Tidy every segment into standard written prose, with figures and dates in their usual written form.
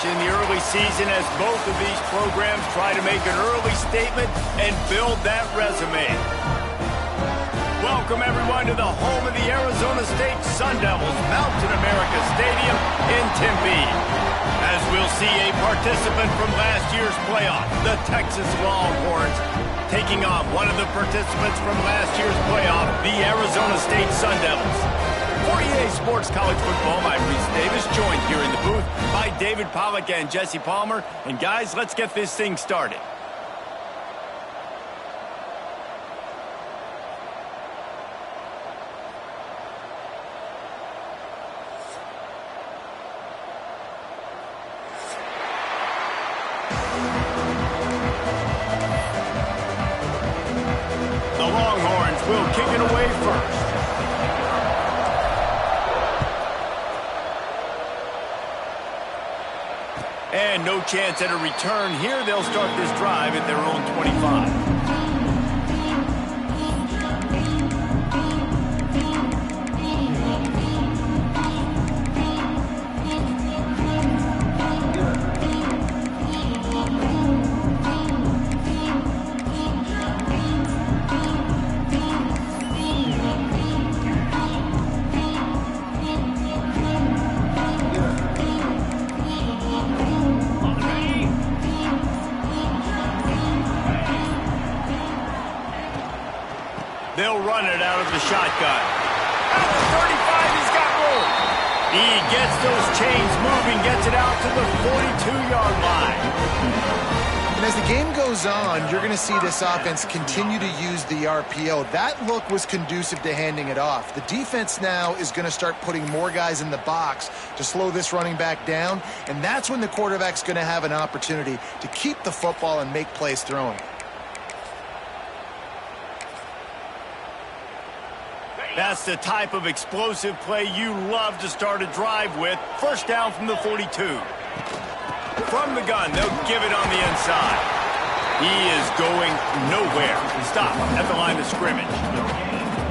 in the early season as both of these programs try to make an early statement and build that resume. Welcome, everyone, to the home of the Arizona State Sun Devils, Mountain America Stadium in Tempe. As we'll see a participant from last year's playoff, the Texas Longhorns, taking on one of the participants from last year's playoff, the Arizona State Sun Devils. For EA Sports College Football, I'm Reese Davis, joined here in the booth by David Pollack and Jesse Palmer. And guys, let's get this thing started. The Longhorns will kick it away first. And no chance at a return here. They'll start this drive at their own 25. They'll run it out of the shotgun. At the 35, he's got room. He gets those chains moving, gets it out to the 42-yard line. And as the game goes on, you're going to see this offense continue to use the RPO. That look was conducive to handing it off. The defense now is going to start putting more guys in the box to slow this running back down, and that's when the quarterback's going to have an opportunity to keep the football and make plays throwing. That's the type of explosive play you love to start a drive with. First down from the 42. From the gun, they'll give it on the inside. He is going nowhere. Stop at the line of scrimmage.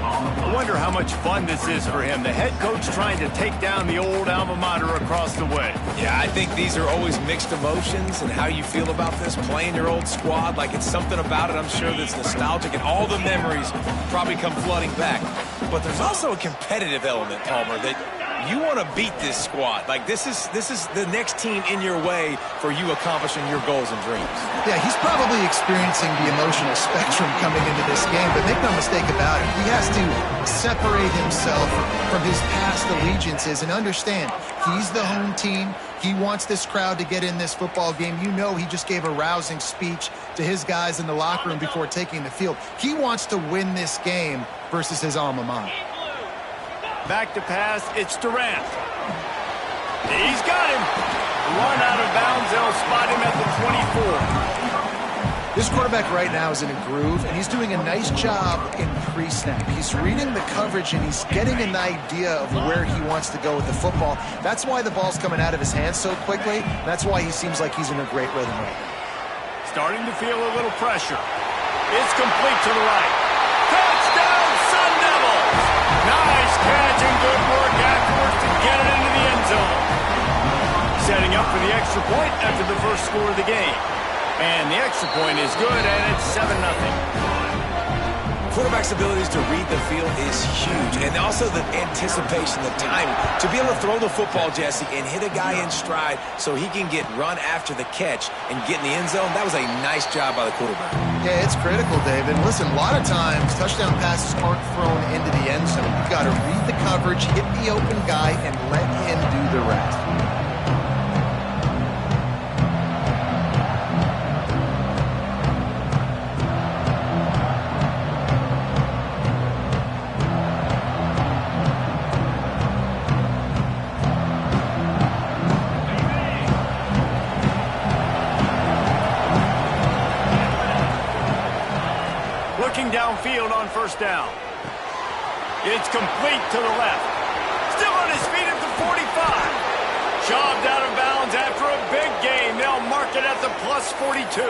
I wonder how much fun this is for him. The head coach trying to take down the old alma mater across the way. Yeah, I think these are always mixed emotions and how you feel about this, playing your old squad. Like, it's something about it, I'm sure, that's nostalgic, and all the memories probably come flooding back. But there's also a competitive element, Palmer, that you want to beat this squad. Like, this is the next team in your way for you accomplishing your goals and dreams. Yeah, he's probably experiencing the emotional spectrum coming into this game, but make no mistake about it, he has to separate himself from his past allegiances and understand he's the home team. He wants this crowd to get in this football game. You know, he just gave a rousing speech to his guys in the locker room before taking the field. He wants to win this game versus his alma mater. Back to pass, it's Durant. He's got him. Run out of bounds, they'll spot him at the 24. This quarterback right now is in a groove, and he's doing a nice job in pre-snap. He's reading the coverage, and he's getting an idea of where he wants to go with the football. That's why the ball's coming out of his hands so quickly. That's why he seems like he's in a great rhythm right now. Starting to feel a little pressure. It's complete to the right. Touchdown, Sun Devils! Nice catch and good work afterwards to get it into the end zone. Setting up for the extra point after the first score of the game. And the extra point is good, and it's 7-0. Quarterback's abilities to read the field is huge, and also the anticipation, the timing. To be able to throw the football, Jesse, and hit a guy in stride so he can get run after the catch and get in the end zone, that was a nice job by the quarterback. Yeah, it's critical, David. Listen, a lot of times touchdown passes aren't thrown into the end zone. You've got to read the coverage, hit the open guy, and let him do the rest. Downfield on first down. It's complete to the left. Still on his feet at the 45. Shoved out of bounds after a big gain. They'll mark it at the +42.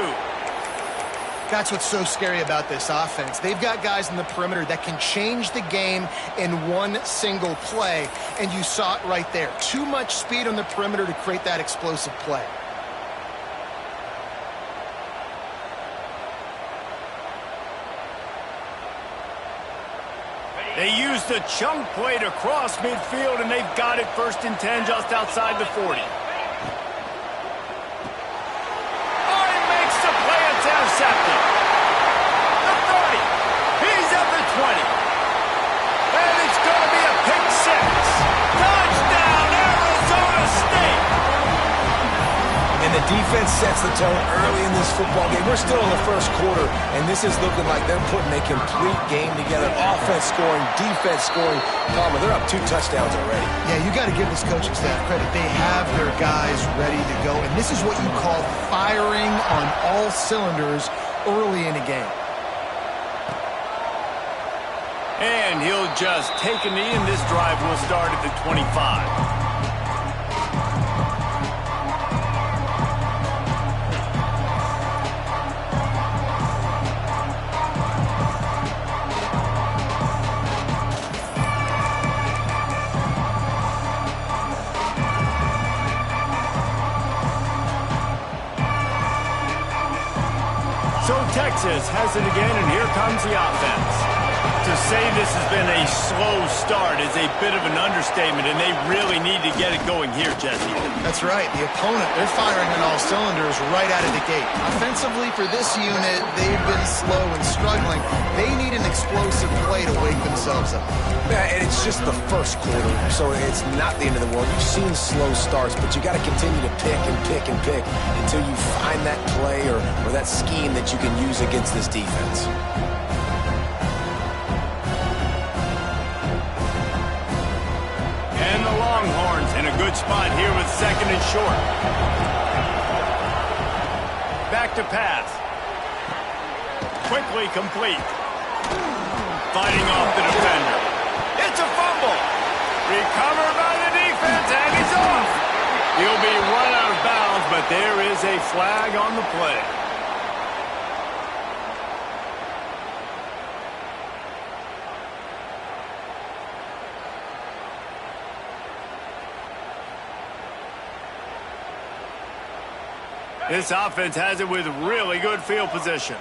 That's what's so scary about this offense. They've got guys in the perimeter that can change the game in one single play, and you saw it right there. Too much speed on the perimeter to create that explosive play. They used a chunk play to cross midfield, and they've got it 1st and 10 just outside the 40. Intercepted. The 30. He's at the 20. And it's going to be a pick 6. Touchdown, Arizona State. And the defense sets the tone early in this football game. We're still in the 1st quarter, and this is looking like they're putting a complete game together. Offense scoring, defense scoring. Palmer, they're up 2 touchdowns already. Yeah, you got to give this coaching staff credit. They have their guys ready to go, and this is what you call firing on all cylinders early in a game. And he'll just take a knee, and this drive will start at the 25. So Texas has it again, and here comes the offense. To say this has been a slow start is a bit of an understatement, and they really need to get it going here, Jesse. That's right. The opponent, they're firing on all cylinders right out of the gate. Offensively, for this unit, they've been slow and struggling. They need an explosive play to wake themselves up. Yeah, and it's just the 1st quarter, so it's not the end of the world. You've seen slow starts, but you got to continue to pick and pick and pick until you find that play or that scheme that you can use against this defense. And the Longhorns in a good spot here with 2nd and short. Back to pass. Quickly complete. Fighting off the defender. It's a fumble. Recovered by the defense, and he's off. He'll be run out of bounds, but there is a flag on the play. This offense has it with really good field position.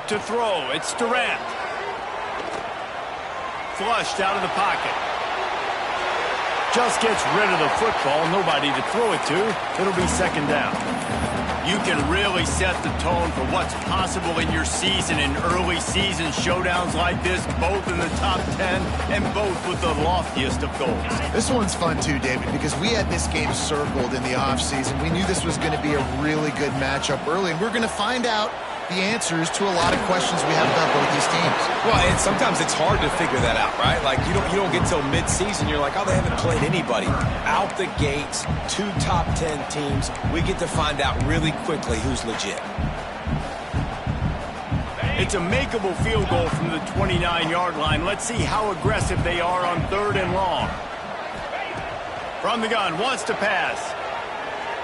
To throw, it's Durant. Flushed out of the pocket. Just gets rid of the football. Nobody to throw it to. It'll be 2nd down. You can really set the tone for what's possible in your season in early season showdowns like this, both in the top 10 and both with the loftiest of goals. This one's fun too, David, because we had this game circled in the offseason. We knew this was going to be a really good matchup early, and we're going to find out the answers to a lot of questions we have about both these teams. Well, and sometimes it's hard to figure that out, right? Like, you don't get till mid-season. You're like, oh, they haven't played anybody. Out the gates, 2 top 10 teams. We get to find out really quickly who's legit. It's a makeable field goal from the 29-yard line. Let's see how aggressive they are on 3rd and long. From the gun, wants to pass.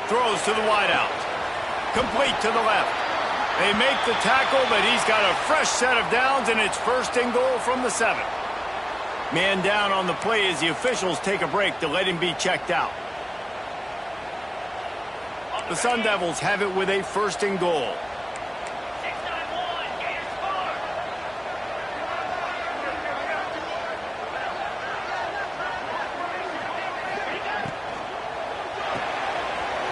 Throws to the wideout. Complete to the left. They make the tackle, but he's got a fresh set of downs, and it's 1st and goal from the 7. Man down on the play as the officials take a break to let him be checked out. The Sun Devils have it with a 1st and goal.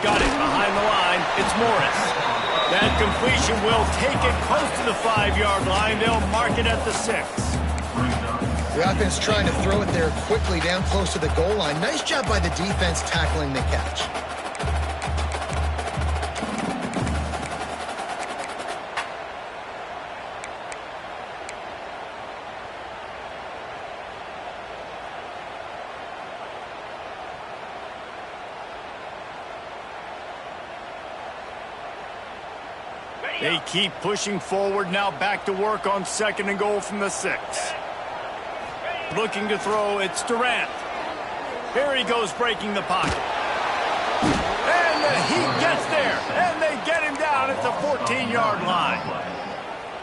Got it behind the line. It's Morris. That completion will take it close to the 5-yard line. They'll mark it at the 6. The offense trying to throw it there quickly down close to the goal line. Nice job by the defense tackling the catch. They keep pushing forward, now back to work on 2nd and goal from the 6. Looking to throw, it's Durant. Here he goes breaking the pocket. And he gets there, and they get him down at the 14.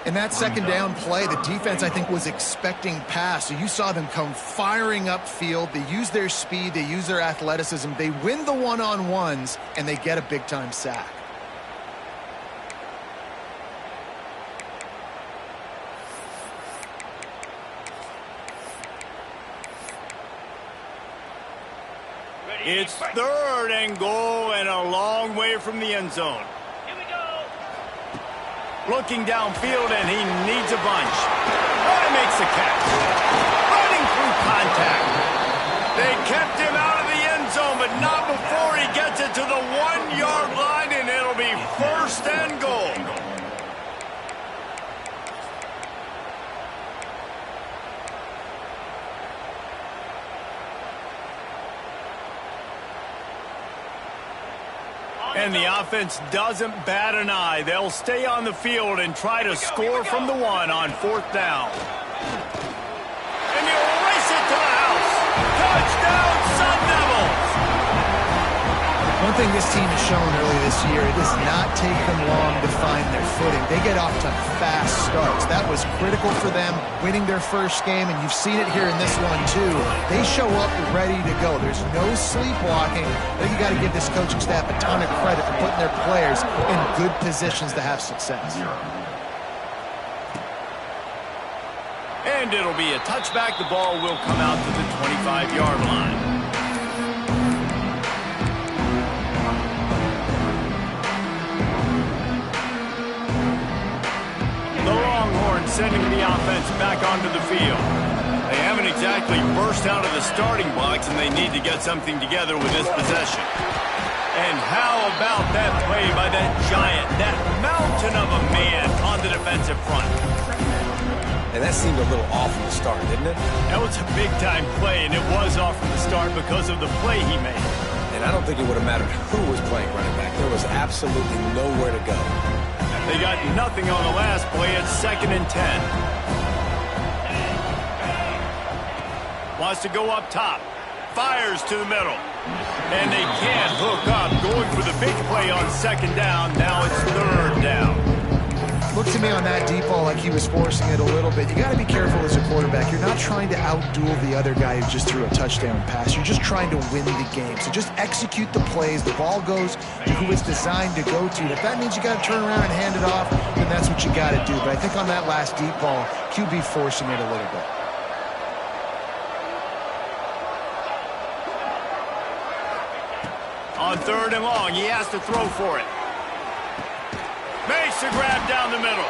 In that second down play, the defense, I think, was expecting pass. So you saw them come firing upfield. They use their speed. They use their athleticism. They win the one-on-ones, and they get a big-time sack. It's 3rd and goal and a long way from the end zone. Looking downfield, and he needs a bunch. Oh, he makes the catch. Running through contact. They kept him out of the end zone, but not before he gets it to the 1-yard line, and it'll be 1st and goal. And the offense doesn't bat an eye. They'll stay on the field and try to score from the 1 on 4th down. And he'll race it to the house. Touchdown, Sun Devils! One thing this team has shown early this year, it does not take them long to find their footing. They get off to fast starts. That was critical for them, winning their first game, and you've seen it here in this one too. They show up ready to go. There's no sleepwalking. I think you got to give this coaching staff a ton of credit for putting their players in good positions to have success. And it'll be a touchback. The ball will come out to the 25-yard line. Sending the offense back onto the field. They haven't exactly burst out of the starting blocks, and they need to get something together with this possession. And how about that play by that giant, that mountain of a man on the defensive front? And that seemed a little off from the start, didn't it? That was a big-time play, and it was off from the start because of the play he made. And I don't think it would have mattered who was playing running back. There was absolutely nowhere to go. They got nothing on the last play. It's 2nd and 10. Wants to go up top. Fires to the middle. And they can't hook up. Going for the big play on 2nd down. Now it's 3rd down. Looked to me on that deep ball like he was forcing it a little bit. You got to be careful as a quarterback. You're not trying to outduel the other guy who just threw a touchdown pass. You're just trying to win the game. So just execute the plays. The ball goes to who it's designed to go to. And if that means you got to turn around and hand it off, then that's what you got to do. But I think on that last deep ball, QB forcing it a little bit. On 3rd and long, he has to throw for it. Makes the grab down the middle.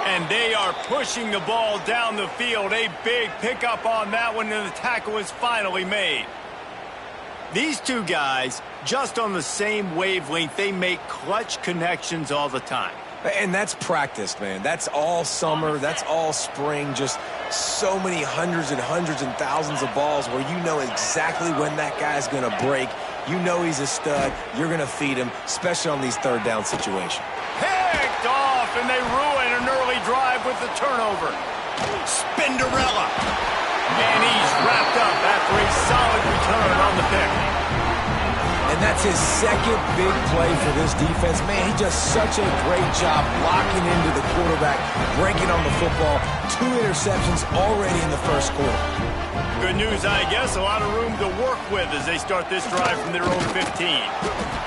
And they are pushing the ball down the field. A big pickup on that one, and the tackle is finally made. These two guys, just on the same wavelength, they make clutch connections all the time. And that's practiced, man. That's all summer. That's all spring. Just so many hundreds and thousands of balls where you know exactly when that guy's going to break. You know he's a stud. You're going to feed him, especially on these 3rd down situations. Picked off, and they ruin an early drive with the turnover. Spinderella. And he's wrapped up after a solid return on the pick. And that's his 2nd big play for this defense. Man, he does such a great job locking into the quarterback, breaking on the football. 2 interceptions already in the 1st quarter. Good news, I guess. A lot of room to work with as they start this drive from their own 15.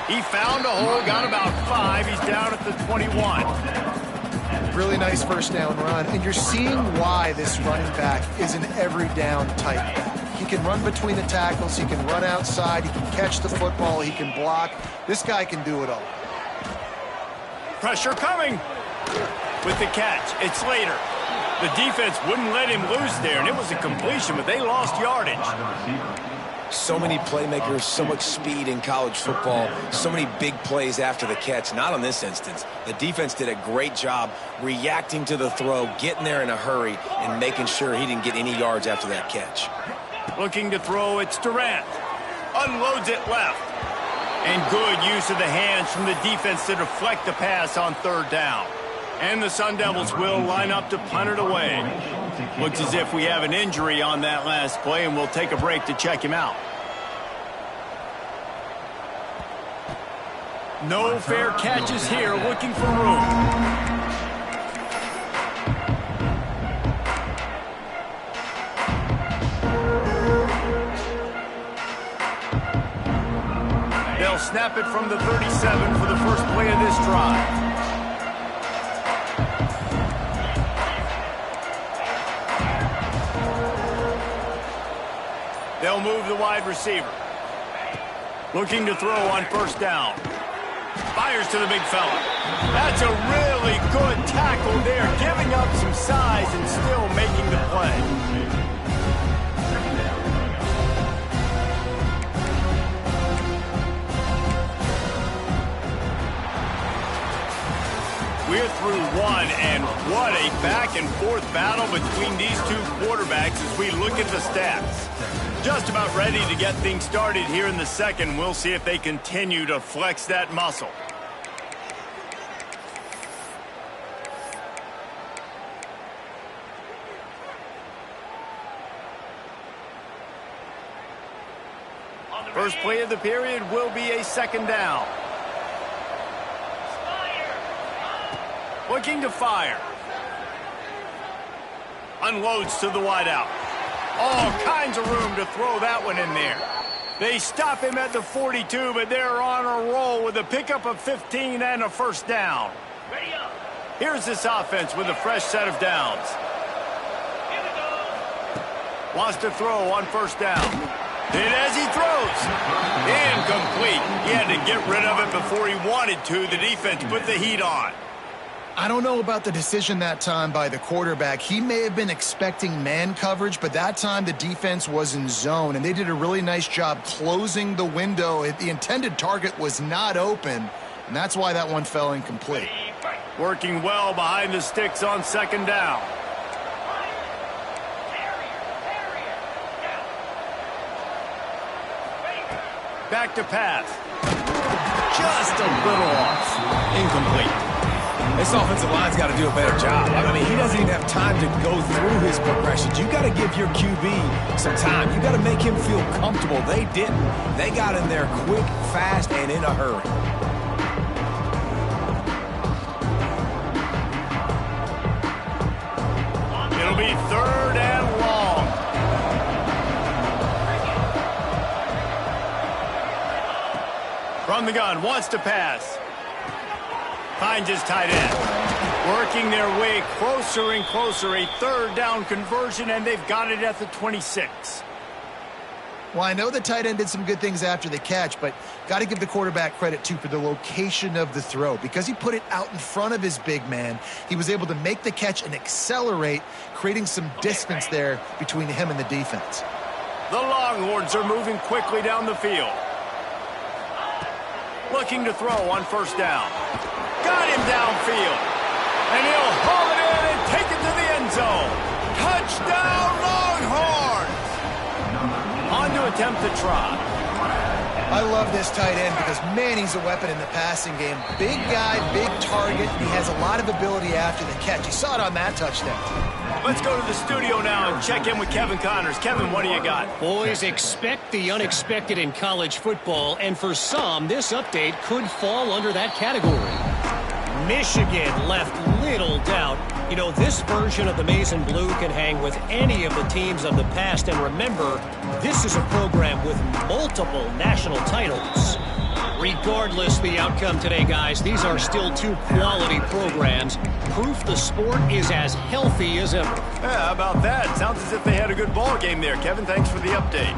He found a hole, got about 5. He's down at the 21. Really nice 1st down run. And you're seeing why this running back is an every down type back. He can run between the tackles. He can run outside. He can catch the football. He can block. This guy can do it all. Pressure coming. With the catch, it's Slater. The defense wouldn't let him loose there, and it was a completion, but they lost yardage. So many playmakers, so much speed in college football, so many big plays after the catch. Not on this instance. The defense did a great job reacting to the throw, getting there in a hurry, and making sure he didn't get any yards after that catch. Looking to throw, it's Durant. Unloads it left. And good use of the hands from the defense to deflect the pass on 3rd down. And the Sun Devils will line up to punt it away. Looks as if we have an injury on that last play, and we'll take a break to check him out. No fair catches here, looking for room. snap it from the 37 for the first play of this drive. They'll move the wide receiver. Looking to throw on first down. Fires to the big fella. That's a really good tackle there, giving up some size and still making the play. We're through one, and what a back-and-forth battle between these two quarterbacks as we look at the stats. Just about ready to get things started here in the second. We'll see if they continue to flex that muscle. First play of the period will be a second down. Looking to fire. Unloads to the wideout. All kinds of room to throw that one in there. They stop him at the 42, but they're on a roll with a pickup of 15 and a first down. Here's this offense with a fresh set of downs. Wants to throw on first down. Hit as he throws. Incomplete. He had to get rid of it before he wanted to. The defense put the heat on. I don't know about the decision that time by the quarterback. He may have been expecting man coverage, but that time the defense was in zone, and they did a really nice job closing the window. The intended target was not open, and that's why that one fell incomplete. Working well behind the sticks on second down. Back to pass. Just a little off. Incomplete. This offensive line's got to do a better job. I mean, he doesn't even have time to go through his progressions. You got to give your QB some time. You got to make him feel comfortable. They didn't. They got in there quick, fast, and in a hurry. It'll be third and long. From the gun, wants to pass. Finds his tight end. Working their way closer and closer. A third down conversion, and they've got it at the 26. Well, I know the tight end did some good things after the catch, but got to give the quarterback credit, too, for the location of the throw. Because he put it out in front of his big man, he was able to make the catch and accelerate, creating some distance there between him and the defense. The Longhorns are moving quickly down the field. Looking to throw on first down. Got him downfield. And he'll haul it in and take it to the end zone. Touchdown, Longhorns! On to attempt the try. I love this tight end because, man, he's a weapon in the passing game. Big guy, big target, and he has a lot of ability after the catch. You saw it on that touchdown. Let's go to the studio now and check in with Kevin Connors. Kevin, what do you got? Boys, expect the unexpected in college football, and for some, this update could fall under that category. Michigan left little doubt. You know, this version of the Maize and Blue can hang with any of the teams of the past, and remember, this is a program with multiple national titles. Regardless the outcome today, guys, these are still two quality programs. Proof the sport is as healthy as ever. Yeah, how about that? Sounds as if they had a good ball game there. Kevin, thanks for the update.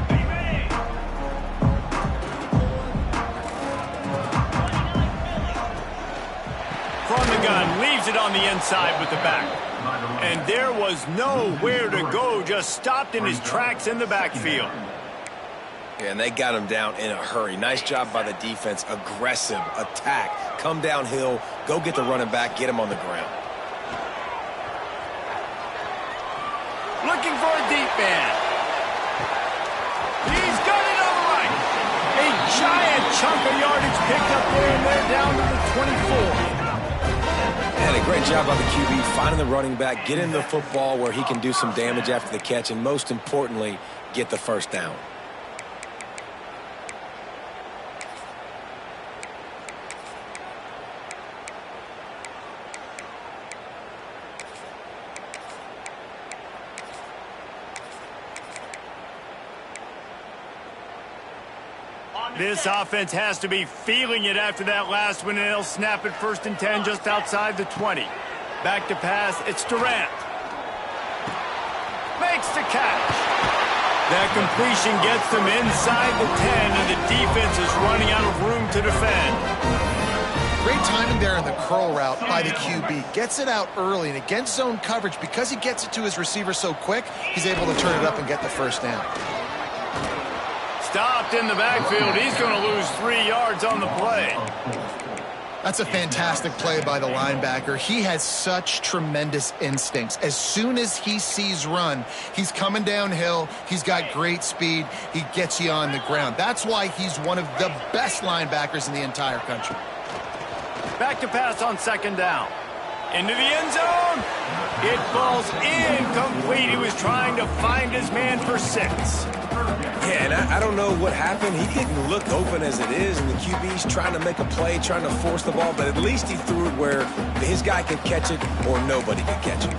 From the gun, leaves it on the inside with the back. And there was nowhere to go, just stopped in his tracks in the backfield. Yeah, and they got him down in a hurry. Nice job by the defense. Aggressive, attack, come downhill, go get the running back, get him on the ground. Looking for a deep man. He's got it on the right. A giant chunk of yardage picked up there, and they're down to the 24. And a great job by the QB finding the running back, getting the football where he can do some damage after the catch, and most importantly, get the first down. This offense has to be feeling it after that last one, and they'll snap it 1st and 10 just outside the 20. Back to pass, it's Durant. Makes the catch. That completion gets them inside the 10, and the defense is running out of room to defend. Great timing there in the curl route by the QB. Gets it out early, and against zone coverage, because he gets it to his receiver so quick, he's able to turn it up and get the first down. Stopped in the backfield. He's going to lose 3 yards on the play. That's a fantastic play by the linebacker. He has such tremendous instincts. As soon as he sees run, he's coming downhill. He's got great speed. He gets you on the ground. That's why he's one of the best linebackers in the entire country. Back to pass on 2nd down. Into the end zone. It falls incomplete. He was trying to find his man for 6. Yeah, and I don't know what happened. He didn't look open as it is, and the QB's trying to make a play, trying to force the ball, but at least he threw it where his guy could catch it or nobody could catch it.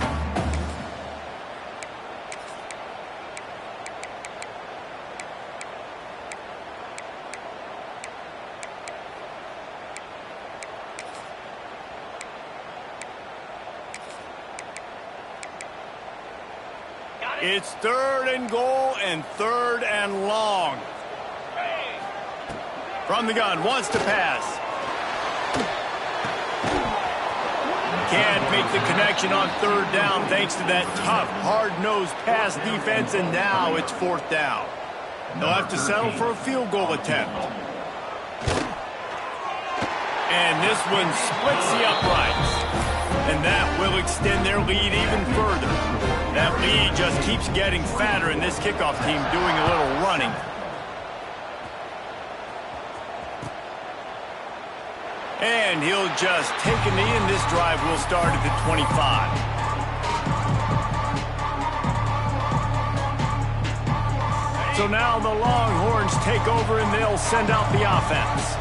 It's 3rd and goal and 3rd and long. From the gun, wants to pass. Can't make the connection on 3rd down thanks to that tough, hard-nosed pass defense, and now it's 4th down. They'll have to settle for a field goal attempt. And this one splits the uprights. And that will extend their lead even further. That lead just keeps getting fatter, and this kickoff team doing a little running. And he'll just take a knee, and this drive will start at the 25. So now the Longhorns take over, and they'll send out the offense.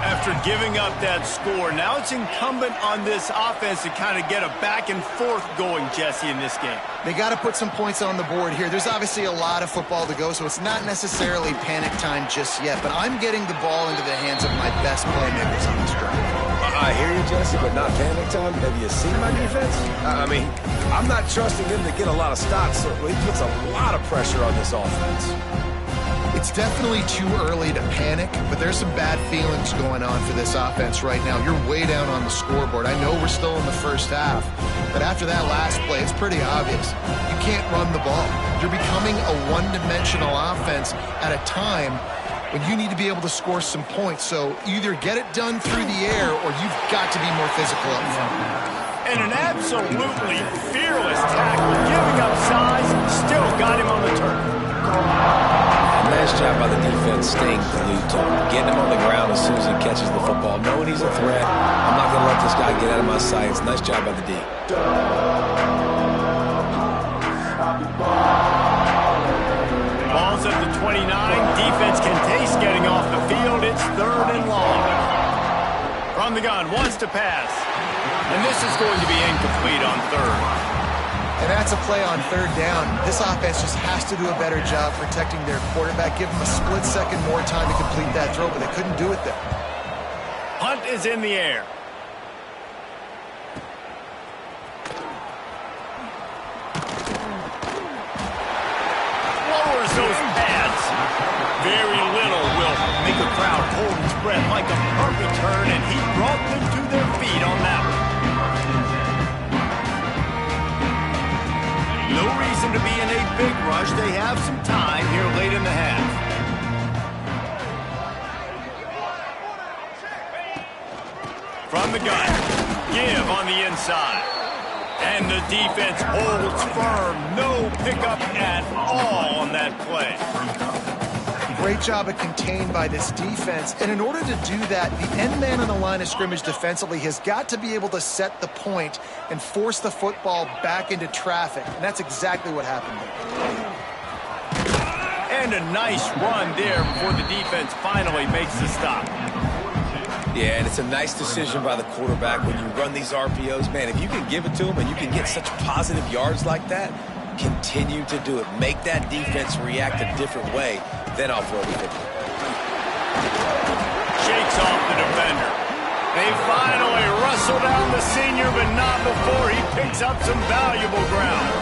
After giving up that score, now it's incumbent on this offense to kind of get a back and forth going, Jesse, in this game. They got to put some points on the board here. There's obviously a lot of football to go, so it's not necessarily panic time just yet, but I'm getting the ball into the hands of my best playmakers on this drive. I hear you, Jesse, but not panic time. Have you seen my defense? I mean, I'm not trusting them to get a lot of stops, so it puts a lot of pressure on this offense. It's definitely too early to panic, but there's some bad feelings going on for this offense right now. You're way down on the scoreboard. I know we're still in the first half, but after that last play, it's pretty obvious. You can't run the ball. You're becoming a one-dimensional offense at a time when you need to be able to score some points. So either get it done through the air or you've got to be more physical up front. And an absolutely fearless tackle, giving up size, still got him on the turf. Nice job by the defense staying glued to him, getting him on the ground as soon as he catches the football, knowing he's a threat. I'm not going to let this guy get out of my sights. Nice job by the D. Ball's at the 29. Defense can taste getting off the field. It's 3rd and long. From the gun, wants to pass. And this is going to be incomplete on 3rd. And that's a play on 3rd down. This offense just has to do a better job protecting their quarterback. Give them a split second more time to complete that throw, but they couldn't do it there. Punt is in the air. Lowers those pads. Very little will make a crowd hold its breath like a perfect turn, and he brought them to their feet on that one. No reason to be in a big rush. They have some time here late in the half. From the gun, give on the inside. And the defense holds firm. No pickup at all on that play. Great job of contained by this defense. And in order to do that, the end man on the line of scrimmage defensively has got to be able to set the point and force the football back into traffic. And that's exactly what happened there. And a nice run there before the defense finally makes the stop. Yeah, and it's a nice decision by the quarterback when you run these RPOs. Man, if you can give it to him and you can get such positive yards like that, continue to do it. Make that defense react a different way. Then I'll throw the football. Shakes off the defender. They finally wrestle down the senior, but not before he picks up some valuable ground.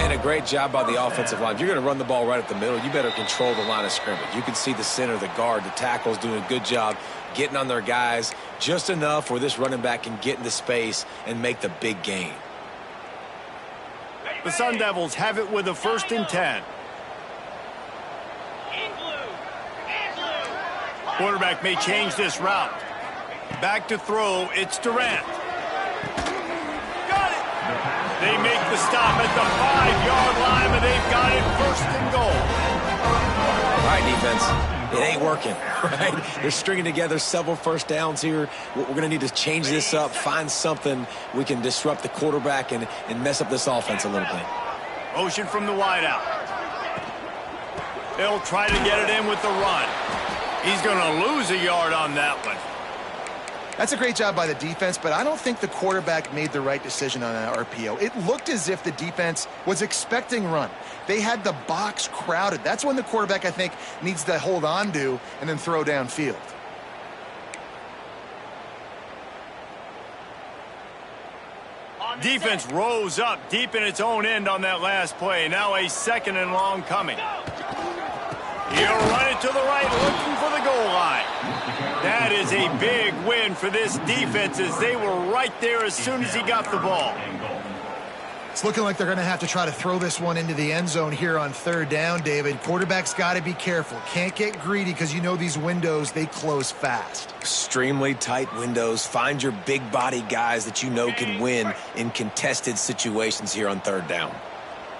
And a great job by the offensive line. If you're going to run the ball right at the middle, you better control the line of scrimmage. You can see the center, the guard, the tackles doing a good job getting on their guys just enough where this running back can get into space and make the big gain. The Sun Devils have it with a 1st and 10. Quarterback may change this route. Back to throw, it's Durant. Got it! They make the stop at the 5-yard line, but they've got it 1st and goal. All right, defense. It ain't working, right? They're stringing together several first downs here. We're going to need to change this up, find something we can disrupt the quarterback and mess up this offense a little bit. Motion from the wideout. They'll try to get it in with the run. He's going to lose a yard on that one. That's a great job by the defense, but I don't think the quarterback made the right decision on that RPO. It looked as if the defense was expecting run. They had the box crowded. That's when the quarterback, I think, needs to hold on to and then throw downfield. Defense rose up deep in its own end on that last play. Now a 2nd and long coming. He'll run it to the right, looking for the goal line. That is a big win for this defense as they were right there as soon as he got the ball. It's looking like they're going to have to try to throw this one into the end zone here on 3rd down, David. Quarterback's got to be careful. Can't get greedy because you know these windows, they close fast. Extremely tight windows. Find your big body guys that you know can win in contested situations here on 3rd down.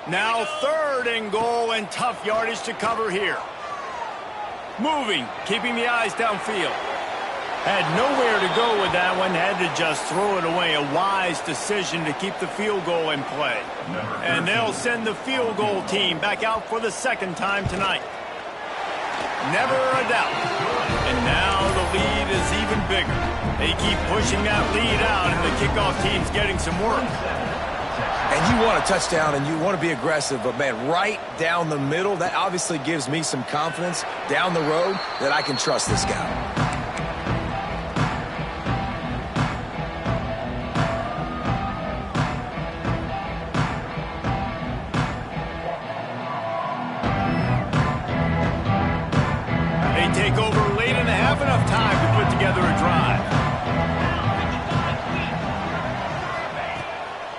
Now 3rd and goal and tough yardage to cover here. Moving, keeping the eyes downfield. Had nowhere to go with that one, had to just throw it away. A wise decision to keep the field goal in play. And they'll send the field goal team back out for the 2nd time tonight. Never a doubt. And now the lead is even bigger. They keep pushing that lead out, and the kickoff team's getting some work. And you want a touchdown and you want to be aggressive, but, man, right down the middle, that obviously gives me some confidence down the road that I can trust this guy. They take over late in the half, enough time to put together a drive.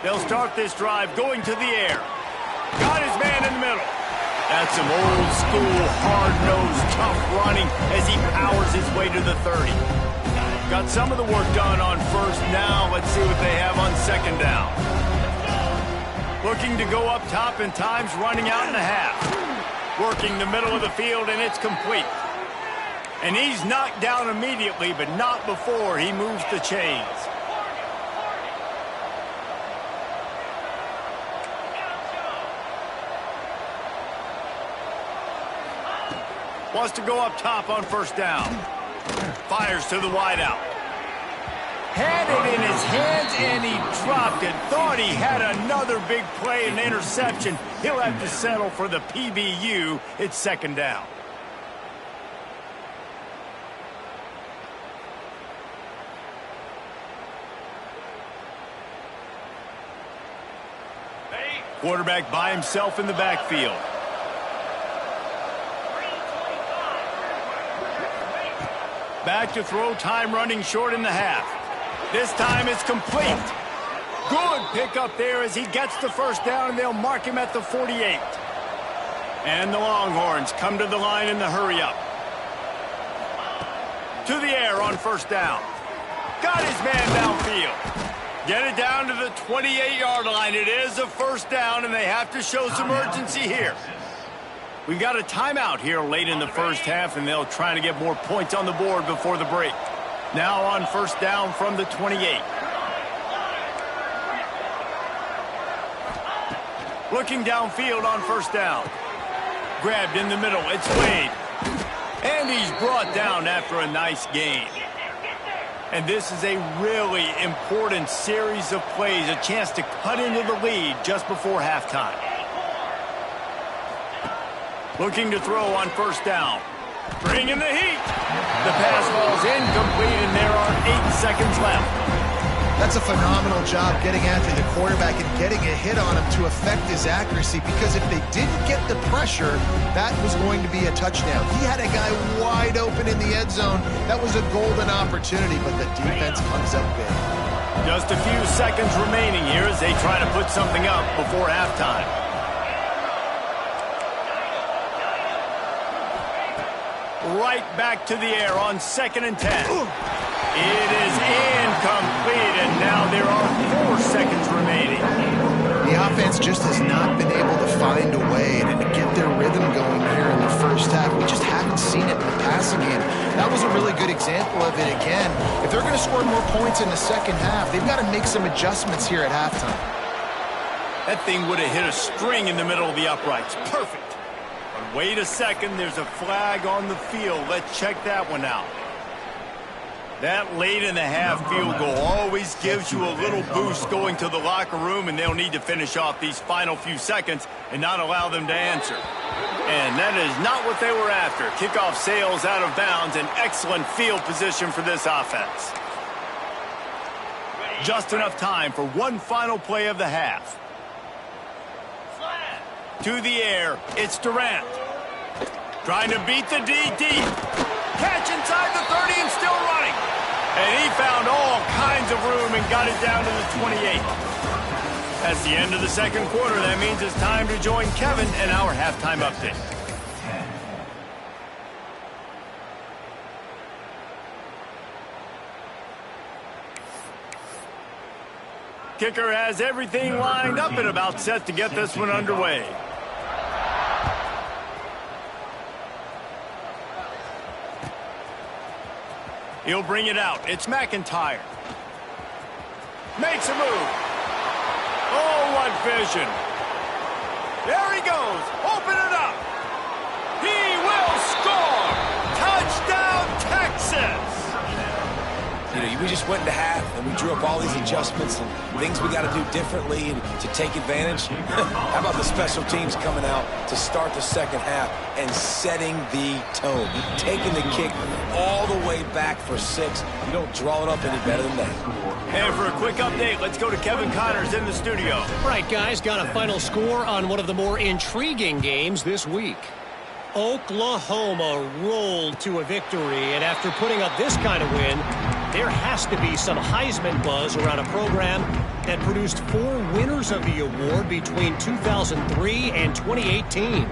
They'll start this drive going to the air. Got his man in the middle. That's some old school, hard-nosed, tough running as he powers his way to the 30. Got some of the work done on 1st. Now let's see what they have on 2nd down. Looking to go up top in times, running out in the half. Working the middle of the field, and it's complete. And he's knocked down immediately, but not before he moves the chains. Wants to go up top on 1st down. Fires to the wideout. Had it in his hands, and he dropped it. Thought he had another big play and interception. He'll have to settle for the PBU. It's 2nd down. Quarterback by himself in the backfield. Back to throw, time running short in the half. This time it's complete. Good pickup there as he gets the 1st down, and they'll mark him at the 48. And the Longhorns come to the line in the hurry-up. To the air on 1st down. Got his man downfield. Get it down to the 28-yard line. It is a 1st down, and they have to show some urgency here. We've got a timeout here late in the 1st half, and they'll try to get more points on the board before the break. Now on 1st down from the 28. Looking downfield on 1st down. Grabbed in the middle. It's Wade. And he's brought down after a nice gain. And this is a really important series of plays, a chance to cut into the lead just before halftime. Looking to throw on 1st down. Bringing the heat. The pass falls incomplete, and there are 8 seconds left. That's a phenomenal job getting after the quarterback and getting a hit on him to affect his accuracy, because if they didn't get the pressure, that was going to be a touchdown. He had a guy wide open in the end zone. That was a golden opportunity, but the defense comes up big. Just a few seconds remaining here as they try to put something up before halftime. Right back to the air on 2nd and 10. It is incomplete, and now there are 4 seconds remaining. The offense just has not been able to find a way to get their rhythm going here in the first half. We just haven't seen it in the passing game. That was a really good example of it again. If they're going to score more points in the second half, they've got to make some adjustments here at halftime. That thing would have hit a string in the middle of the uprights. Perfect. But wait a second, there's a flag on the field. Let's check that one out. That late in the half field goal always gives you a little boost going to the locker room, and they'll need to finish off these final few seconds and not allow them to answer. And that is not what they were after. Kickoff sails out of bounds, an excellent field position for this offense. Just enough time for one final play of the half. To the air, it's Durant. Trying to beat the DD. Catch inside the 30 and still running. And he found all kinds of room and got it down to the 28. That's the end of the second quarter. That means it's time to join Kevin in our halftime update. Kicker has everything lined up and about set to get this one underway. He'll bring it out. It's McIntyre. Makes a move. Oh, what vision. There he goes. Open it up. He will score. Touchdown, Texas. You know, we just went into half, and we drew up all these adjustments and things we got to do differently and to take advantage. How about the special teams coming out to start the second half and setting the tone, taking the kick all the way back for 6. You don't draw it up any better than that. And for a quick update, let's go to Kevin Connors in the studio. Right, guys, got a final score on one of the more intriguing games this week. Oklahoma rolled to a victory, and after putting up this kind of win, there has to be some Heisman buzz around a program that produced 4 winners of the award between 2003 and 2018.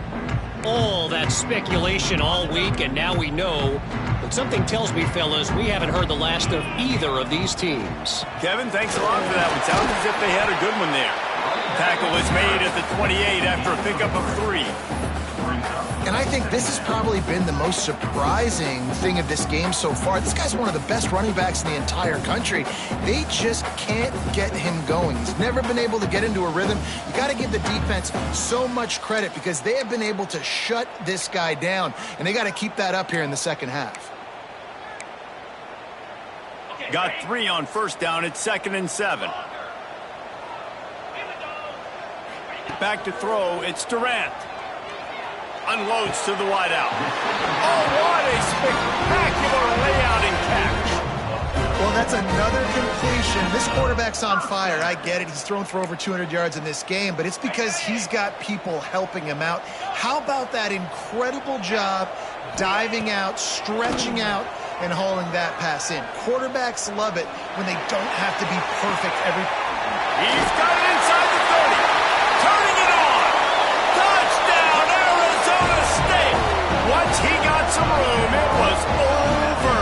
All that speculation all week, and now we know. But something tells me, fellas, we haven't heard the last of either of these teams. Kevin, thanks a lot for that one. Sounds as if they had a good one there. Tackle is made at the 28 after a pickup of 3. And I think this has probably been the most surprising thing of this game so far. This guy's one of the best running backs in the entire country. They just can't get him going. He's never been able to get into a rhythm. You got to give the defense so much credit because they have been able to shut this guy down, and they got to keep that up here in the second half. Got 3 on first down. It's 2nd and 7. Back to throw. It's Durant. Unloads to the wideout. Oh, what a spectacular layout and catch. Well, that's another completion. This quarterback's on fire. I get it. He's thrown for over 200 yards in this game, but it's because he's got people helping him out. How about that incredible job diving out, stretching out, and hauling that pass in? Quarterbacks love it when they don't have to be perfect every... He's got it inside the 30. Turning it on. Touchdown, Arizona State. Once he got some room, it was over.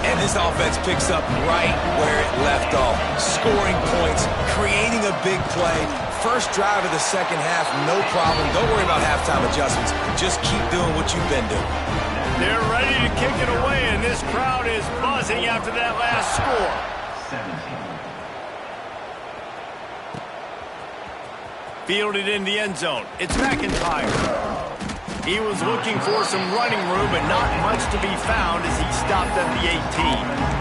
And this offense picks up right where it left off. Scoring points, creating a big play. First drive of the second half, no problem. Don't worry about halftime adjustments. Just keep doing what you've been doing. They're ready to kick it away, and this crowd is buzzing after that last score. 17. Fielded in the end zone. It's McIntyre. He was looking for some running room, but not much to be found as he stopped at the 18.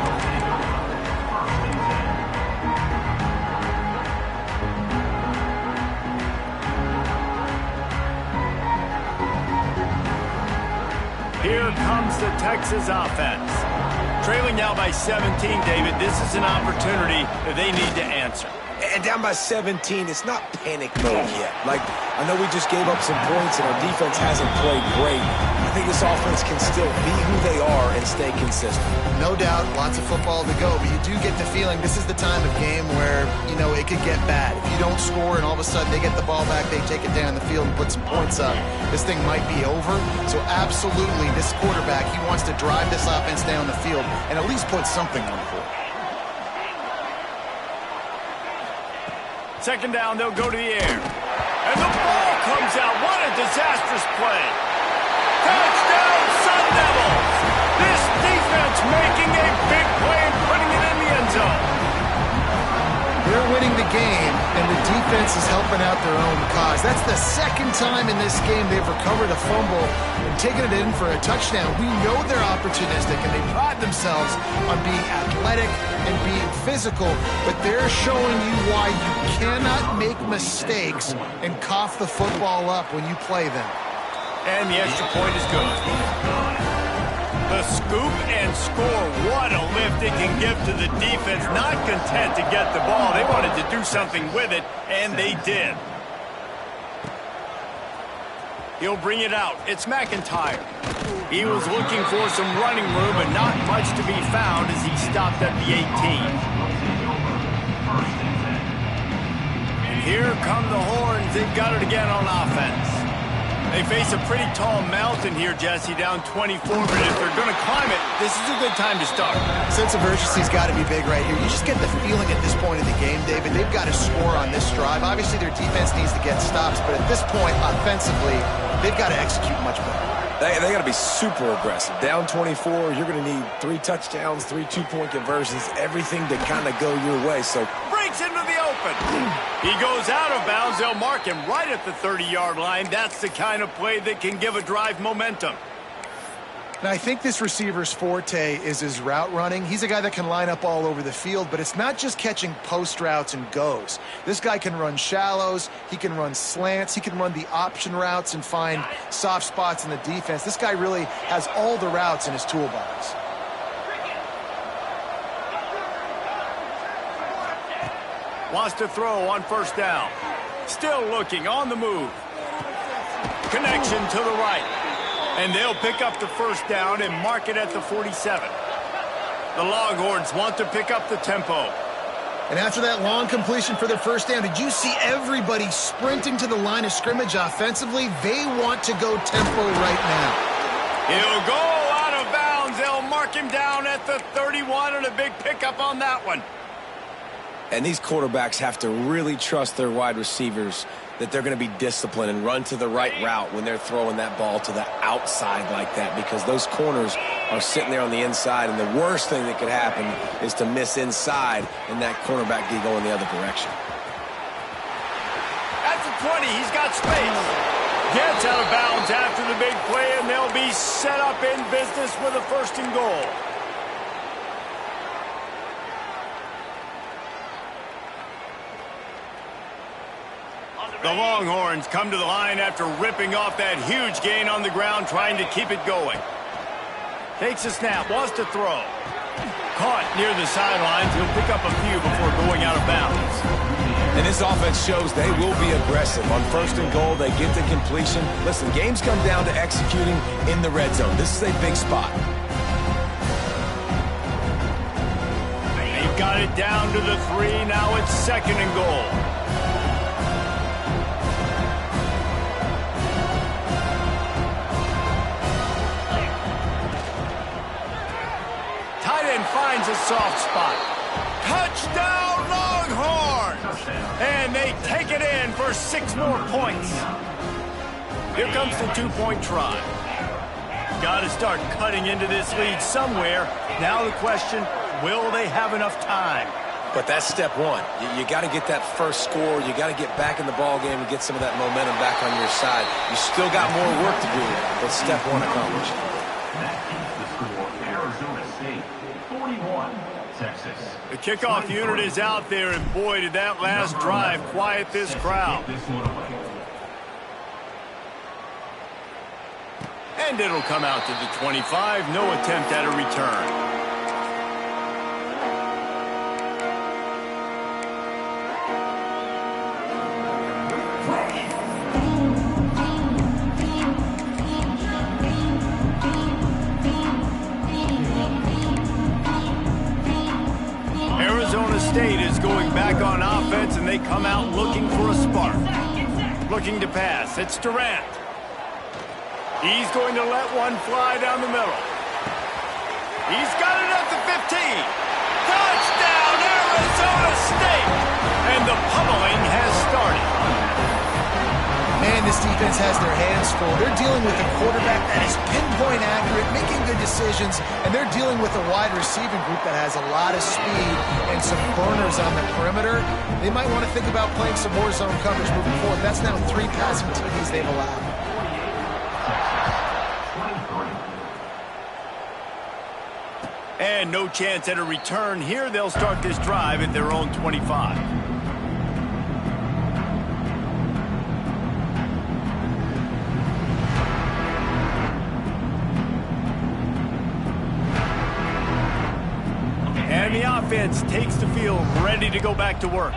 comes the Texas offense. Trailing now by 17, David. This is an opportunity that they need to answer. And down by 17, it's not panic mode yet. Like, I know we just gave up some points and our defense hasn't played great. I think this offense can still be who they are and stay consistent. No doubt, lots of football to go, but you do get the feeling this is the time of game where, you know, it could get bad. If you don't score and all of a sudden they get the ball back, they take it down the field and put some points up, this thing might be over. So absolutely, this quarterback, he wants to drive this offense down the field and at least put something on the board. Second down, they'll go to the air. And the ball comes out. What a disastrous play. Touchdown, Sun Devils! This defense making a big play and putting it in the end zone. They're winning the game, and the defense is helping out their own cause. That's the second time in this game they've recovered a fumble and taken it in for a touchdown. We know they're opportunistic, and they pride themselves on being athletic and being physical, but they're showing you why you cannot make mistakes and cough the football up when you play them. And the extra point is good. The scoop and score. What a lift it can give to the defense. Not content to get the ball. They wanted to do something with it, and they did. He'll bring it out. It's McIntyre. He was looking for some running room, but not much to be found as he stopped at the 18. And here come the Horns. They've got it again on offense. They face a pretty tall mountain here, Jesse, down 24, but if they're going to climb it, this is a good time to start. Sense of urgency's got to be big right here. You just get the feeling at this point of the game, David, they've got to score on this drive. Obviously, their defense needs to get stops, but at this point, offensively, they've got to execute much better. They got to be super aggressive. Down 24, you're going to need 3 touchdowns, 3 two-point conversions, everything to kind of go your way. So breaks into the open. He goes out of bounds. They'll mark him right at the 30-yard line. That's the kind of play that can give a drive momentum. Now, I think this receiver's forte is his route running. He's a guy that can line up all over the field, but it's not just catching post routes and goes. This guy can run shallows, he can run slants, he can run the option routes and find soft spots in the defense. This guy really has all the routes in his toolbox. Wants to throw on first down. Still looking on the move. Connection to the right. And they'll pick up the first down and mark it at the 47. The Longhorns want to pick up the tempo. And after that long completion for their first down, did you see everybody sprinting to the line of scrimmage offensively? They want to go tempo right now. He'll go out of bounds. They'll mark him down at the 31 and a big pickup on that one. And these quarterbacks have to really trust their wide receivers that they're going to be disciplined and run to the right route when they're throwing that ball to the outside like that, because those corners are sitting there on the inside, and the worst thing that could happen is to miss inside and that cornerback be going the other direction. At the 20, he's got space. Gets out of bounds after the big play, and they'll be set up in business with a first and goal. The Longhorns come to the line after ripping off that huge gain on the ground, trying to keep it going. Takes a snap, wants to throw. Caught near the sidelines. He'll pick up a few before going out of bounds. And this offense shows they will be aggressive. On first and goal, they get the completion. Listen, games come down to executing in the red zone. This is a big spot. They've got it down to the 3. Now it's second and goal. Finds a soft spot. Touchdown, Longhorns! And they take it in for 6 more points. Here comes the 2-point try. Got to start cutting into this lead somewhere. Now the question, will they have enough time? But that's step one. You got to get that first score. You got to get back in the ball game and get some of that momentum back on your side. You still got more work to do, but step one accomplished. The kickoff unit is out there, and boy, did that last drive quiet this crowd. And And it'll come out to the 25. No attempt at a return. Arizona State is going back on offense, and they come out looking for a spark. Looking to pass. It's Durant. He's going to let one fly down the middle. He's got it at the 15. Touchdown, Arizona State! And the pummeling has started. Man, this defense has their hands full. They're dealing with a quarterback that is pinpoint accurate, making good decisions, and they're dealing with a wide receiving group that has a lot of speed and some burners on the perimeter. They might want to think about playing some more zone coverage moving forward. That's now 3 passing TDs they've allowed. And no chance at a return here. They'll start this drive at their own 25. And the offense takes the field, ready to go back to work.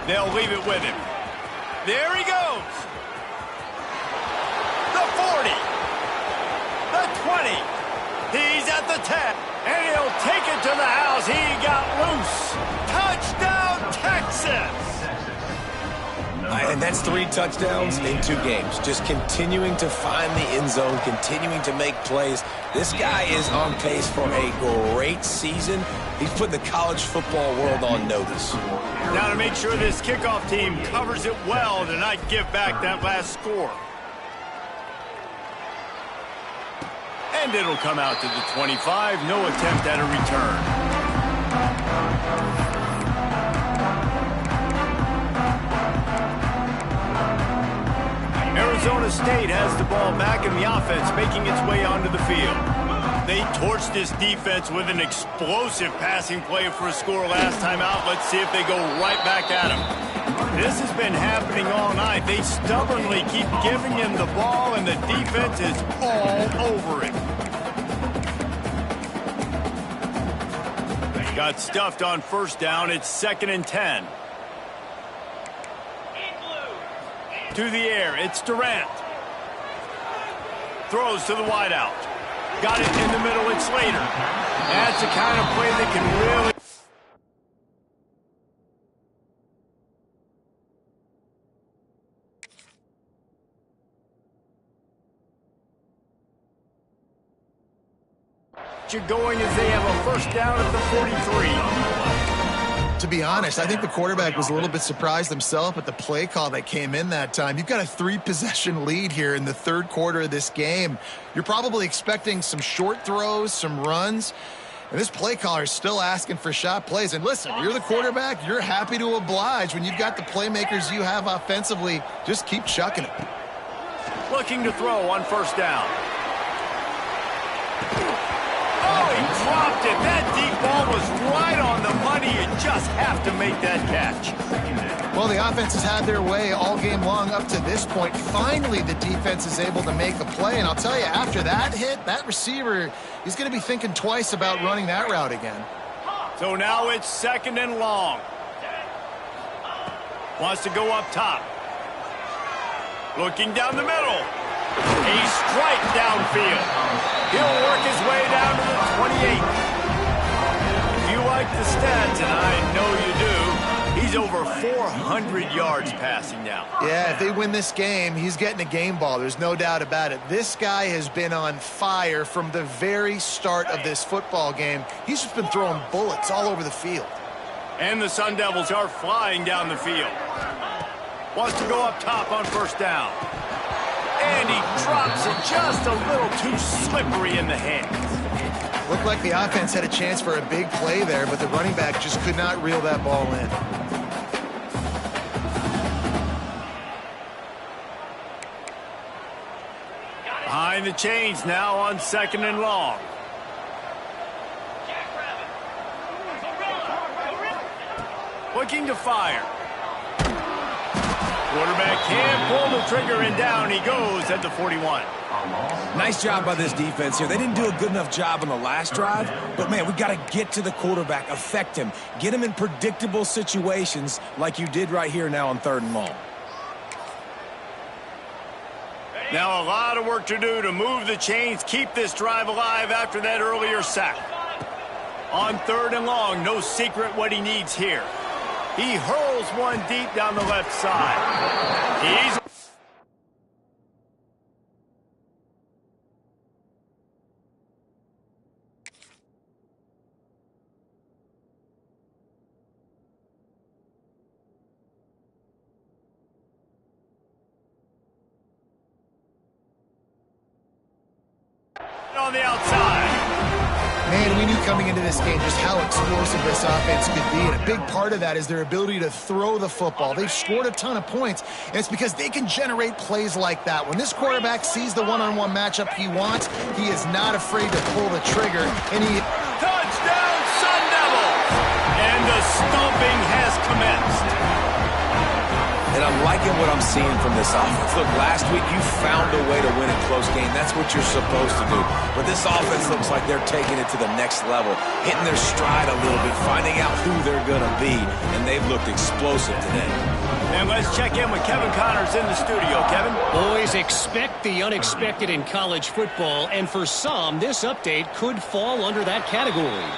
They'll leave it with him. There he goes. The 40. The 20. He's at the 10. And he'll take it to the house. He got loose. Touchdown, Texas. And that's 3 touchdowns in 2 games. Just continuing to find the end zone, continuing to make plays. This guy is on pace for a great season. He's put the college football world on notice. Now to make sure this kickoff team covers it well to not give back that last score. And it'll come out to the 25. No attempt at a return. Arizona State has the ball back in the offense, making its way onto the field. They torched this defense with an explosive passing play for a score last time out. Let's see if they go right back at him. This has been happening all night. They stubbornly keep giving him the ball, and the defense is all over it. Got stuffed on first down. It's 2nd and 10. To the air, it's Durant. Throws to the wideout. Got it in the middle, it's Slater. That's the kind of play that can really... You're going as they have a first down at the 43. To be honest, I think the quarterback was a little bit surprised himself at the play call that came in that time. You've got a 3-possession lead here in the 3rd quarter of this game. You're probably expecting some short throws, some runs, and this play caller is still asking for shot plays. And listen, you're the quarterback. You're happy to oblige when you've got the playmakers you have offensively. Just keep chucking it. Looking to throw on first down. Oh, he dropped it. That deep ball was right on the money. You just have to make that catch. Well, the offense has had their way all game long up to this point. Finally, the defense is able to make a play. And I'll tell you, after that hit, that receiver, he's going to be thinking twice about running that route again. So now it's 2nd and long. Wants to go up top. Looking down the middle. A strike downfield. He'll work his way down to the 28. If you like the stats, and I know you do, he's over 400 yards passing now. Yeah, if they win this game, he's getting a game ball. There's no doubt about it. This guy has been on fire from the very start of this football game. He's just been throwing bullets all over the field. And the Sun Devils are flying down the field. Wants to go up top on first down. And he drops it just a little too slippery in the hands. Looked like the offense had a chance for a big play there, but the running back just could not reel that ball in. Behind the chains now on 2nd and long. Looking to fire. Quarterback can't pull the trigger, and down he goes at the 41. Nice job by this defense here. They didn't do a good enough job on the last drive, but, man, we got to get to the quarterback, affect him, get him in predictable situations like you did right here now on 3rd and long. Now a lot of work to do to move the chains, keep this drive alive after that earlier sack. On 3rd and long, no secret what he needs here. He hurls one deep down the left side. He's on the outside. Man, we knew coming into this game just how explosive this offense could be, and a big part of that is their ability to throw the football. They've scored a ton of points, and it's because they can generate plays like that. When this quarterback sees the one-on-one matchup he wants, he is not afraid to pull the trigger, and he... Touchdown, Sun Devils! And the stomping has commenced. And I'm liking what I'm seeing from this offense. Look, last week you found a way to win a close game. That's what you're supposed to do. But this offense looks like they're taking it to the next level, hitting their stride a little bit, finding out who they're going to be, and they've looked explosive today. And let's check in with Kevin Connors in the studio. Kevin? Boys, expect the unexpected in college football, and for some, this update could fall under that category.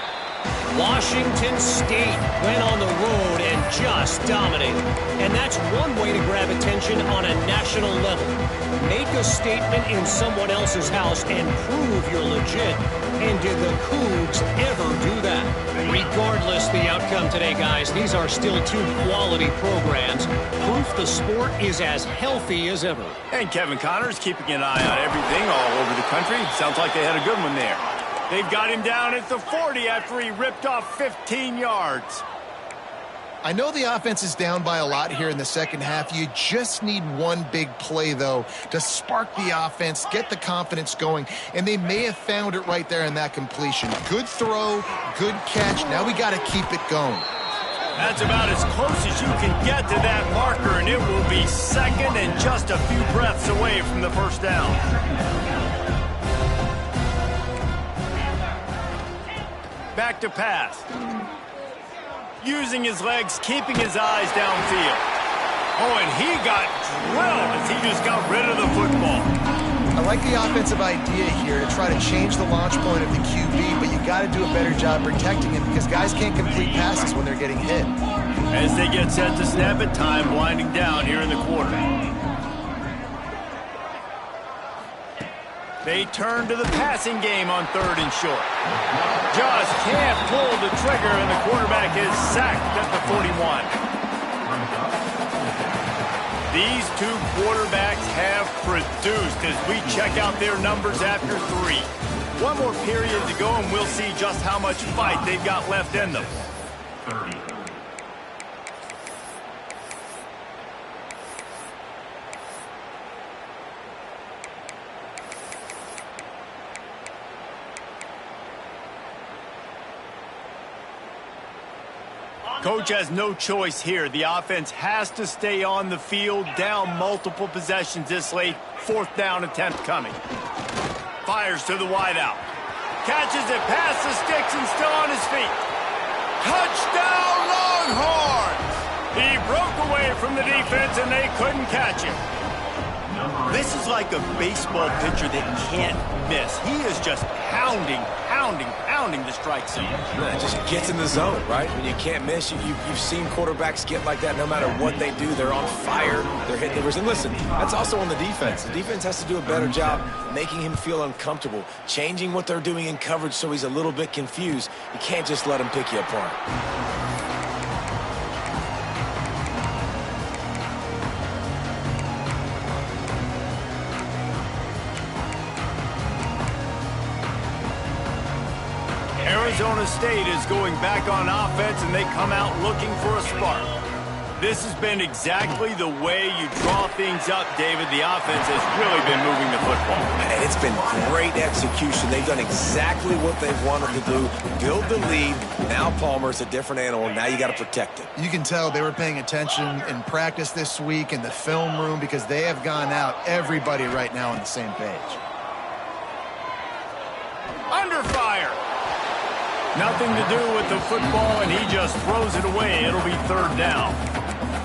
Washington State went on the road and just dominated. And that's one way to grab attention on a national level. Make a statement in someone else's house and prove you're legit. And did the Cougs ever do that? Regardless the outcome today, guys, these are still two quality programs. Proof the sport is as healthy as ever. And Kevin Connors keeping an eye on everything all over the country. Sounds like they had a good one there. They've got him down at the 40 after he ripped off 15 yards. I know the offense is down by a lot here in the second half. You just need one big play, though, to spark the offense, get the confidence going, and they may have found it right there in that completion. Good throw, good catch. Now we got to keep it going. That's about as close as you can get to that marker, and it will be second and just a few breaths away from the first down. Back to pass. Using his legs, keeping his eyes downfield. Oh, and he got drilled as he just got rid of the football. I like the offensive idea here to try to change the launch point of the QB, but you got to do a better job protecting him because guys can't complete passes when they're getting hit. As they get set to snap it, time winding down here in the quarter. They turn to the passing game on 3rd and short. Just can't pull the trigger, and the quarterback is sacked at the 41. These two quarterbacks have produced as we check out their numbers after 3. One more period to go, and we'll see just how much fight they've got left in them. 30. Coach has no choice here. The offense has to stay on the field, down multiple possessions this late. 4th down attempt coming. Fires to the wideout. Catches it past the sticks and still on his feet. Touchdown, Longhorns! He broke away from the defense and they couldn't catch him. This is like a baseball pitcher that can't miss. He is just pounding the strike zone. Yeah, just gets in the zone, right? When you can't miss, you've seen quarterbacks get like that no matter what they do. They're on fire. They're hitting numbers. And listen, that's also on the defense. The defense has to do a better job making him feel uncomfortable, changing what they're doing in coverage so he's a little bit confused. You can't just let him pick you apart. Arizona State is going back on offense, and they come out looking for a spark. This has been exactly the way you draw things up, David. The offense has really been moving the football. And it's been great execution. They've done exactly what they've wanted to do. Build the lead. Now Palmer's a different animal. Now you got to protect it. You can tell they were paying attention in practice this week in the film room because they have gone out, everybody right now on the same page. Under fire. Nothing to do with the football, and he just throws it away. It'll be third down.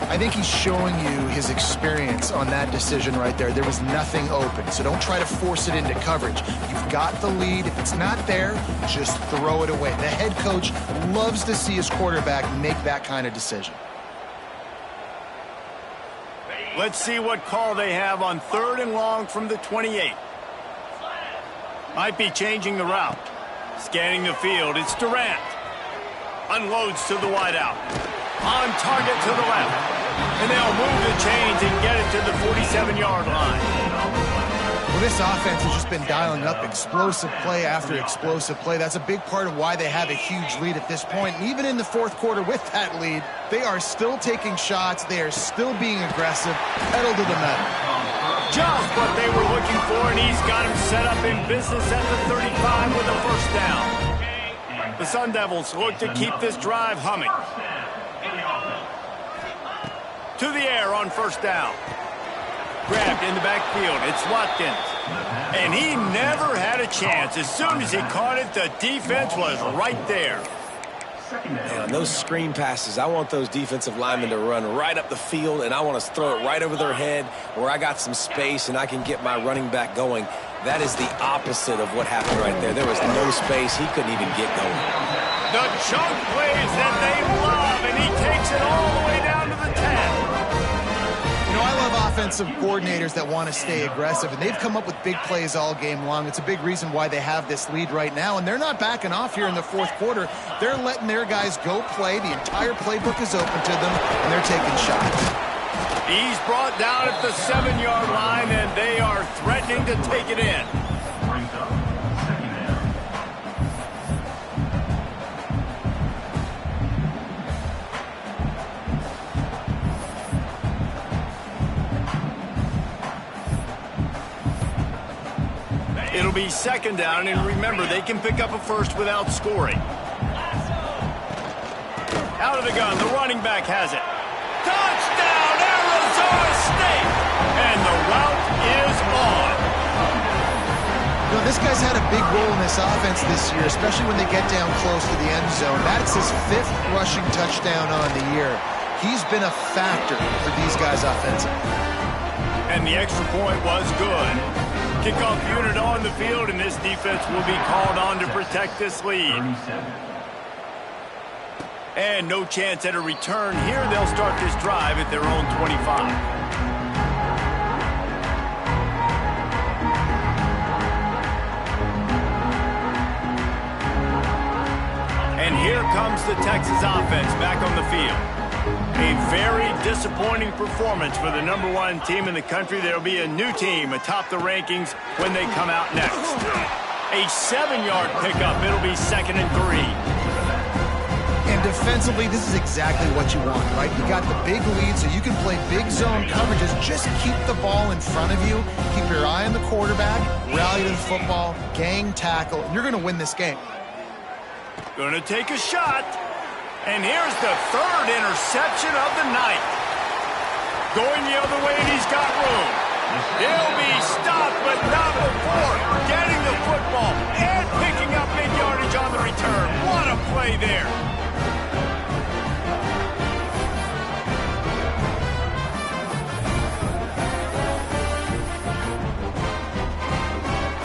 I think he's showing you his experience on that decision right there. There was nothing open, so don't try to force it into coverage. You've got the lead. If it's not there, just throw it away. The head coach loves to see his quarterback make that kind of decision. Let's see what call they have on 3rd and long from the 28. Might be changing the route. Scanning the field, it's Durant. Unloads to the wideout. On target to the left. And they'll move the chains and get it to the 47-yard line. Well, this offense has just been dialing up explosive play after explosive play. That's a big part of why they have a huge lead at this point. And even in the fourth quarter with that lead, they are still taking shots. They are still being aggressive, pedal to the metal. Just what they were looking for, and he's got him set up in business at the 35 with a first down. The Sun Devils look to keep this drive humming. To the air on first down. Grabbed in the backfield. It's Watkins. And he never had a chance. As soon as he caught it, the defense was right there. And on those screen passes, I want those defensive linemen to run right up the field, and I want to throw it right over their head where I got some space and I can get my running back going. That is the opposite of what happened right there. There was no space. He couldn't even get going. The chunk plays that they love, and he takes it all the way down to the 10. You know, I love offensive coordinators that want to stay aggressive, and they've come up with big plays all game long. It's a big reason why they have this lead right now, and they're not backing off here in the fourth quarter. They're letting their guys go play. The entire playbook is open to them, and they're taking shots. He's brought down at the 7-yard line, and they are threatening to take it in. It'll be second down, and remember, they can pick up a first without scoring. Out of the gun, the running back has it. Touchdown, Arizona State! And the route is on. You know, this guy's had a big role in this offense this year, especially when they get down close to the end zone. That's his 5th rushing touchdown on the year. He's been a factor for these guys offensively. And the extra point was good. Kickoff unit on the field, and this defense will be called on to protect this lead. And no chance at a return here. They'll start this drive at their own 25. And here comes the Texas offense back on the field. A very disappointing performance for the #1 team in the country. There'll be a new team atop the rankings when they come out next. A 7-yard pickup. It'll be 2nd and 3. And defensively, this is exactly what you want, right? You got the big lead, so you can play big zone coverages. Just keep the ball in front of you. Keep your eye on the quarterback. Rally to the football. Gang tackle. You're going to win this game. Gonna take a shot. And here's the 3rd interception of the night. Going the other way, and he's got room. He'll be stopped, but not before getting the football and picking up big yardage on the return. What a play there.